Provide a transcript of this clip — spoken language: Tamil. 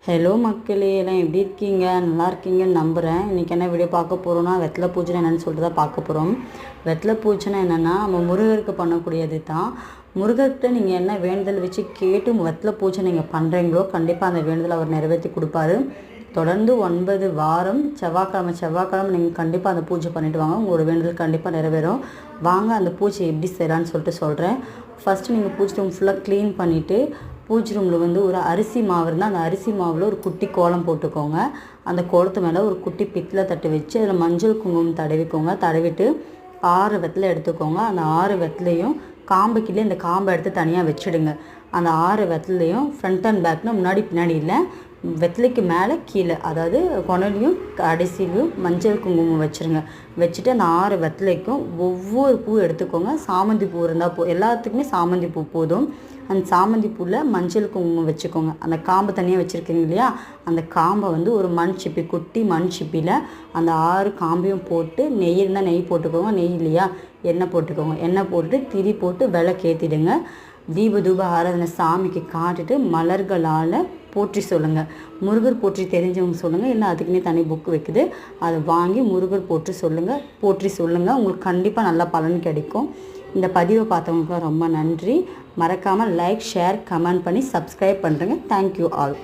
ஹலோ மக்களே, எல்லாம் எப்படி இருக்கீங்க? நல்லா இருக்கீங்கன்னு நம்புகிறேன். இன்றைக்கி என்ன வீடியோ பார்க்க போகிறோன்னா, வெத்தலை பூஜை என்னென்னு சொல்லிட்டு தான் பார்க்க போகிறோம். வெத்தலை பூஜைன்னா என்னென்னா, நம்ம முருகருக்கு பண்ணக்கூடியது தான். முருகர்கிட்ட நீங்கள் என்ன வேண்டுதல் வச்சு கேட்டு வெத்தலை பூஜை நீங்கள் பண்ணுறீங்களோ, கண்டிப்பாக அந்த வேண்டுதல் அவர் நிறைவேற்றி கொடுப்பாரு. தொடர்ந்து 9 வாரம் செவ்வாய்க்கிழமை நீங்கள் கண்டிப்பாக அந்த பூஜை பண்ணிவிட்டு வாங்க. உங்களோட வேண்டுதல் கண்டிப்பாக நிறைவேறும். வாங்க அந்த பூஜை எப்படி செய்யலான்னு சொல்லிட்டு சொல்கிறேன். ஃபஸ்ட்டு நீங்கள் பூஜை ரூம் ஃபுல்லாக க்ளீன் பண்ணிவிட்டு, பூஜை ரூமில் ஒரு அரிசி மாவு இருந்தால் அந்த அரிசி மாவில் ஒரு குட்டி கோலம் போட்டுக்கோங்க. அந்த கோலத்து மேலே ஒரு குட்டி பித்தளை தட்டு வச்சு அதில் மஞ்சள் குங்குமம் தடவிக்கோங்க. தடவிட்டு 6 வெத்தலை எடுத்துக்கோங்க. அந்த 6 வெத்தலையும் காம்புக்கிலே இந்த காம்பை எடுத்து தனியாக வச்சுடுங்க. அந்த 6 வெத்தலையும் ஃப்ரண்ட் அண்ட் பேக்னால் முன்னாடி பின்னாடி இல்லை, வெத்தலைக்கு மேலே கீழே, அதாவது கொனலையும் கடைசிலையும் மஞ்சள் குங்குமம் வச்சுருங்க. வச்சுட்டு அந்த 6 வெத்தலைக்கும் ஒவ்வொரு பூ எடுத்துக்கோங்க. சாமந்தி பூ இருந்தால் எல்லாத்துக்குமே சாமந்தி பூ போதும். அந்த சாமந்தி பூவில் மஞ்சள் குங்குமம் வச்சுக்கோங்க. அந்த காம்பு தனியாக வச்சுருக்கீங்க இல்லையா, அந்த காம்பை ஒரு மண் சிப்பி, குட்டி மண் சிப்பியில் அந்த 6 காம்பையும் போட்டு, நெய் இருந்தால் நெய் போட்டுக்கோங்க, நெய் இல்லையா எண்ணெய் போட்டுக்கோங்க. எண்ணெய் போட்டு திரி போட்டு விளக்கேற்றிடுங்க. தூப ஆராதனை சாமிக்கு காட்டிட்டு மலர்களால் போற்றி சொல்லுங்கள். முருகர் போற்றி தெரிஞ்சவங்க சொல்லுங்கள், இல்லை அதுக்குன்னே தனி புக்கு வைக்குது, அதை வாங்கி முருகர் போற்றி சொல்லுங்கள். உங்களுக்கு கண்டிப்பாக நல்ல பலன் கிடைக்கும். இந்த பதிவை பார்த்தவங்களுக்குலாம் ரொம்ப நன்றி. மறக்காமல் லைக், ஷேர், கமெண்ட் பண்ணி சப்ஸ்கிரைப் பண்ணுறேங்க. Thank you all.